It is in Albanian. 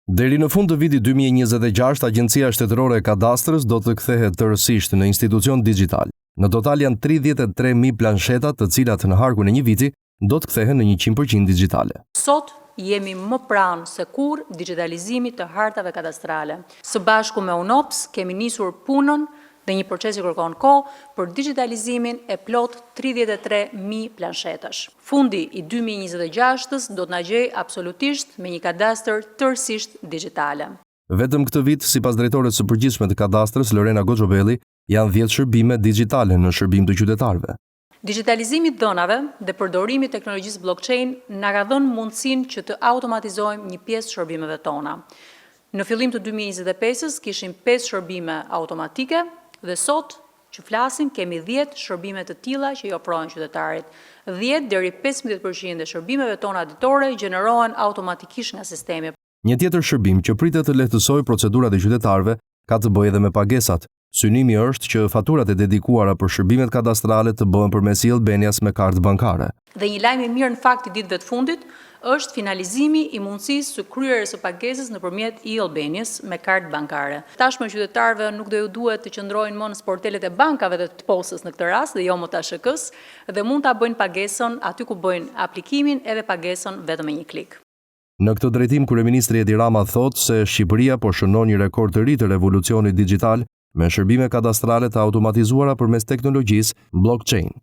Deri në fund të vitit 2026, Agjencia Shtetërore e Kadastrës do të kthehet tërësisht në institucion digjital. Në total janë 33.000 plansheta, të cilat në harkun e një viti do të kthehen në 100% digjitale. Sot jemi më pranë se kur digitalizimit të hartave kadastrale. Së bashku me UNOPS kemi nisur punën dhe një proces i kërkon kohë për digitalizimin e plot 33.000 planshetash. Fundi i 2026 do të na gjejë absolutisht me një kadastër tërësisht digjitale. Vetëm këtë vit, sipas drejtores së përgjithshme të kadastrës, Lorena Goxhobelli, janë 10 shërbime digjitale në shërbim të qytetarëve. Digitalizimi i dhënave dhe përdorimi i teknologjisë blockchain na ka dhënë mundësinë që të automatizojmë një pjesë të shërbimeve tona. Në fillim të 2025-s kishim 5 shërbime automatike dhe sot që flasim kemi 10 shërbime të tilla që i ofrojnë qytetarit. 10 deri 15% e shërbimeve tona ditore gjenerohen automatikisht nga sistemi. Një tjetër shërbim që pritet të lehtësojë procedurat e qytetarëve ka të bëjë edhe me pagesat. Synimi është që faturat e dedikuara për shërbimet kadastrale të bëhen përmes e-Albanias me kartë bankare. Dhe një lajm i mirë në fakt i ditëve të fundit është finalizimi i mundësisë së kryerjes së pagesës nëpërmjet e-Albanias me kartë bankare. Tashmë qytetarëve nuk do ju duhet të qëndrojnë më në sportelet e bankave dhe të postës në këtë rast dhe jo më të ASHK-s dhe mund ta bëjnë pagesën aty ku bëjnë aplikimin edhe pagesën vetëm me një klik. Në këtë drejtim, kryeministri Edi Rama thotë se Shqipëria po shënon një rekord të ri të revolucionit digjital me shërbime kadastrale të automatizuara përmes teknologjisë blockchain.